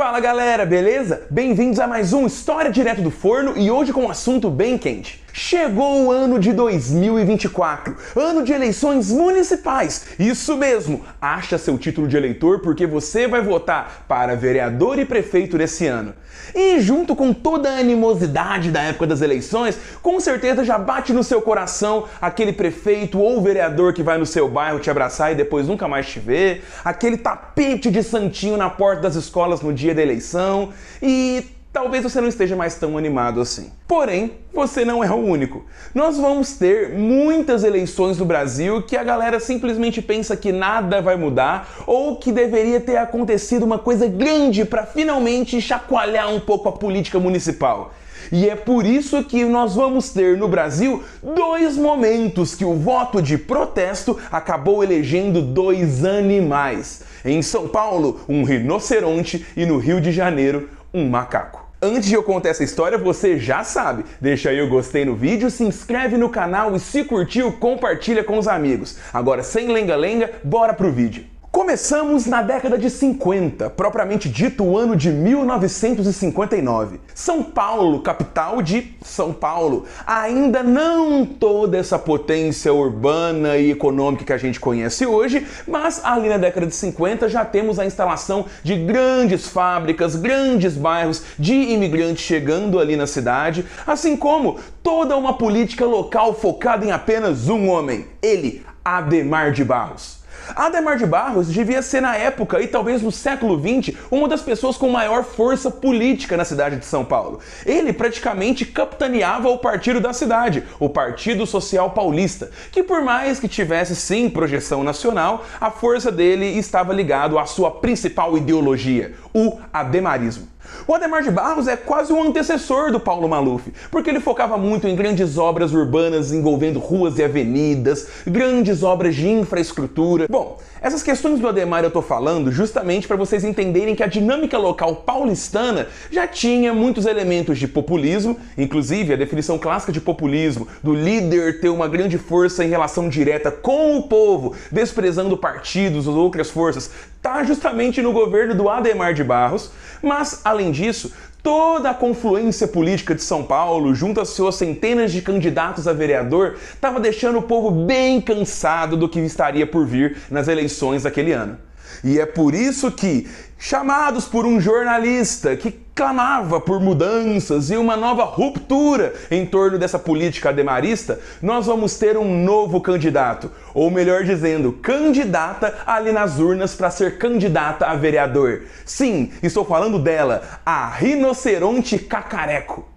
Fala galera, beleza? Bem-vindos a mais um História Direto do Forno e hoje com um assunto bem quente. Chegou o ano de 2024, ano de eleições municipais. Isso mesmo, acha seu título de eleitor porque você vai votar para vereador e prefeito desse ano. E junto com toda a animosidade da época das eleições, com certeza já bate no seu coração aquele prefeito ou vereador que vai no seu bairro te abraçar e depois nunca mais te ver, aquele tapete de santinho na porta das escolas no dia da eleição e talvez você não esteja mais tão animado assim. Porém, você não é o único. Nós vamos ter muitas eleições no Brasil que a galera simplesmente pensa que nada vai mudar ou que deveria ter acontecido uma coisa grande para finalmente chacoalhar um pouco a política municipal. E é por isso que nós vamos ter no Brasil dois momentos que o voto de protesto acabou elegendo dois animais. Em São Paulo, um rinoceronte e no Rio de Janeiro, um macaco. Antes de eu contar essa história, você já sabe, deixa aí o gostei no vídeo, se inscreve no canal e se curtiu, compartilha com os amigos. Agora, sem lenga-lenga, bora pro vídeo. Começamos na década de 50, propriamente dito o ano de 1959. São Paulo, capital de São Paulo, ainda não toda essa potência urbana e econômica que a gente conhece hoje, mas ali na década de 50 já temos a instalação de grandes fábricas, grandes bairros de imigrantes chegando ali na cidade, assim como toda uma política local focada em apenas um homem, ele, Adhemar de Barros. Adhemar de Barros devia ser na época e talvez no século XX uma das pessoas com maior força política na cidade de São Paulo. Ele praticamente capitaneava o partido da cidade, o Partido Social Paulista, que por mais que tivesse sim projeção nacional, a força dele estava ligado à sua principal ideologia, o adhemarismo. O Adhemar de Barros é quase um antecessor do Paulo Maluf, porque ele focava muito em grandes obras urbanas envolvendo ruas e avenidas, grandes obras de infraestrutura. Bom, essas questões do Adhemar eu tô falando justamente para vocês entenderem que a dinâmica local paulistana já tinha muitos elementos de populismo, inclusive a definição clássica de populismo, do líder ter uma grande força em relação direta com o povo, desprezando partidos ou outras forças, tá justamente no governo do Adhemar de Barros, mas além disso, toda a confluência política de São Paulo, junto às suas centenas de candidatos a vereador, estava deixando o povo bem cansado do que estaria por vir nas eleições daquele ano. E é por isso que, chamados por um jornalista que clamava por mudanças e uma nova ruptura em torno dessa política adhemarista, nós vamos ter um novo candidato, ou melhor dizendo, candidata ali nas urnas para ser candidata a vereador. Sim, estou falando dela, a Rinoceronte Cacareco.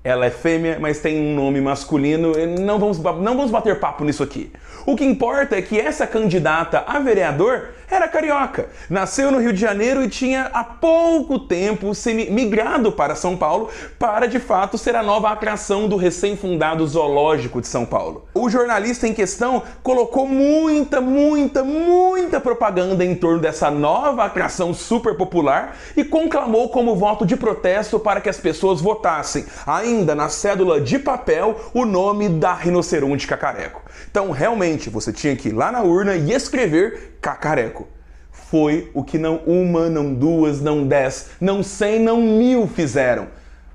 Ela é fêmea, mas tem um nome masculino, não vamos bater papo nisso aqui. O que importa é que essa candidata a vereador era carioca, nasceu no Rio de Janeiro e tinha há pouco tempo migrado para São Paulo para de fato ser a nova atração do recém-fundado Zoológico de São Paulo. O jornalista em questão colocou muita propaganda em torno dessa nova atração super popular e conclamou como voto de protesto para que as pessoas votassem, ainda na cédula de papel, o nome da Rinoceronte Cacareco. Então realmente você tinha que ir lá na urna e escrever Cacareco. Foi o que não uma, não duas, não 10, não 100, não 1000 fizeram.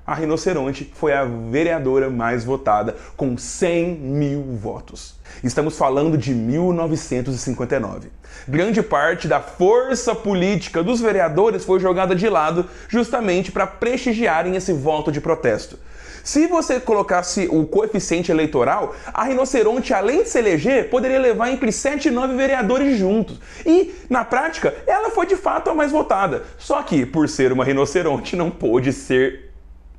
A Rinoceronte foi a vereadora mais votada, com 100.000 votos. Estamos falando de 1959. Grande parte da força política dos vereadores foi jogada de lado justamente para prestigiarem esse voto de protesto. Se você colocasse o coeficiente eleitoral, a Rinoceronte, além de se eleger, poderia levar entre 7 e 9 vereadores juntos. E, na prática, ela foi de fato a mais votada. Só que, por ser uma rinoceronte, não pôde ser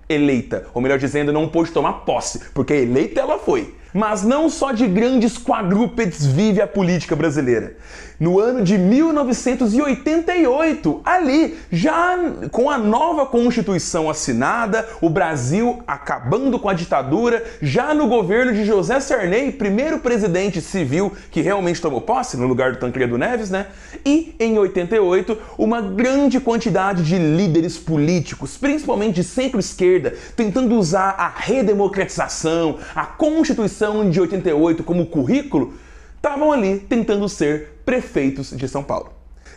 eleita. Ou melhor dizendo, não pôde tomar posse, porque eleita ela foi. Mas não só de grandes quadrúpedes vive a política brasileira. No ano de 1988, ali, já com a nova Constituição assinada, o Brasil acabando com a ditadura, já no governo de José Sarney, primeiro presidente civil que realmente tomou posse, no lugar do Tancredo Neves, né? E, em 88, uma grande quantidade de líderes políticos, principalmente de centro-esquerda, tentando usar a redemocratização, a Constituição de 88 como currículo, estavam ali tentando ser prefeitos de São Paulo.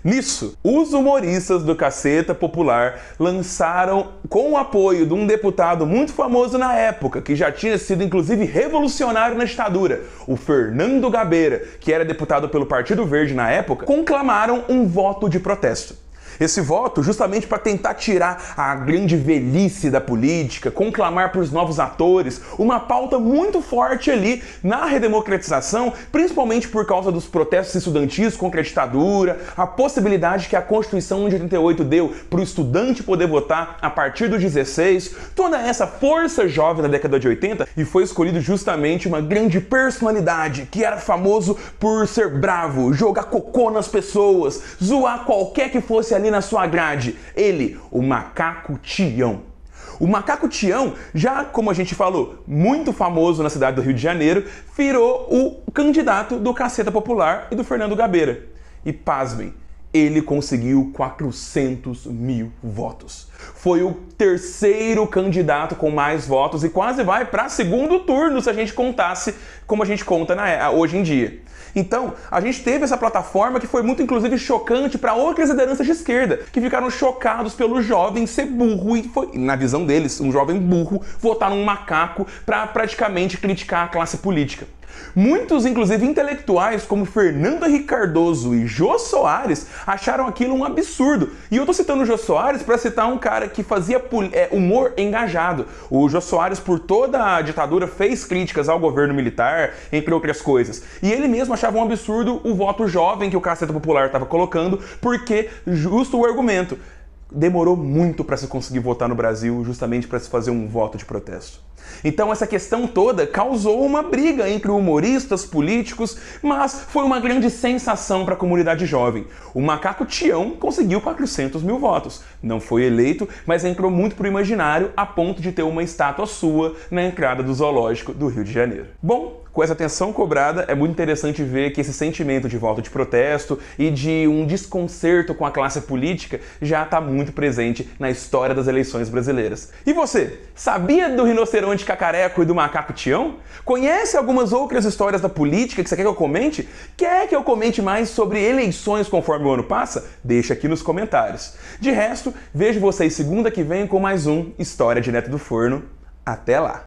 Nisso, os humoristas do Caceta Popular lançaram, com o apoio de um deputado muito famoso na época, que já tinha sido inclusive revolucionário na ditadura, o Fernando Gabeira, que era deputado pelo Partido Verde na época, conclamaram um voto de protesto. Esse voto justamente para tentar tirar a grande velhice da política, conclamar para os novos atores, uma pauta muito forte ali na redemocratização, principalmente por causa dos protestos estudantis contra a ditadura, a possibilidade que a Constituição de 88 deu para o estudante poder votar a partir dos 16, toda essa força jovem da década de 80, e foi escolhido justamente uma grande personalidade que era famoso por ser bravo, jogar cocô nas pessoas, zoar qualquer que fosse ali na sua grade. Ele, o Macaco Tião. O Macaco Tião, já como a gente falou, muito famoso na cidade do Rio de Janeiro, virou o candidato do Caceta Popular e do Fernando Gabeira. E pasmem, ele conseguiu 400 mil votos. Foi o terceiro candidato com mais votos e quase vai para segundo turno se a gente contasse como a gente conta hoje em dia. Então, a gente teve essa plataforma que foi muito, inclusive, chocante para outras lideranças de esquerda, que ficaram chocados pelo jovem ser burro e foi, na visão deles, um jovem burro votar num macaco para praticamente criticar a classe política. Muitos, inclusive intelectuais, como Fernando Henrique Cardoso e Jô Soares, acharam aquilo um absurdo. E eu tô citando o Jô Soares para citar um cara que fazia humor engajado. O Jô Soares, por toda a ditadura, fez críticas ao governo militar, entre outras coisas. E ele mesmo achava um absurdo o voto jovem que o Caceta Popular estava colocando, porque, justo o argumento, demorou muito para se conseguir votar no Brasil, justamente para se fazer um voto de protesto. Então essa questão toda causou uma briga entre humoristas, políticos, mas foi uma grande sensação para a comunidade jovem. O Macaco Tião conseguiu 400 mil votos. Não foi eleito, mas entrou muito pro imaginário a ponto de ter uma estátua sua na entrada do zoológico do Rio de Janeiro. Bom, com essa atenção cobrada, é muito interessante ver que esse sentimento de voto de protesto e de um desconcerto com a classe política já está muito presente na história das eleições brasileiras. E você, sabia do rinoceronte cacareco e do macaco Tião? Conhece algumas outras histórias da política que você quer que eu comente? Quer que eu comente mais sobre eleições conforme o ano passa? Deixa aqui nos comentários. De resto, vejo vocês segunda que vem com mais um História Direto do Forno. Até lá!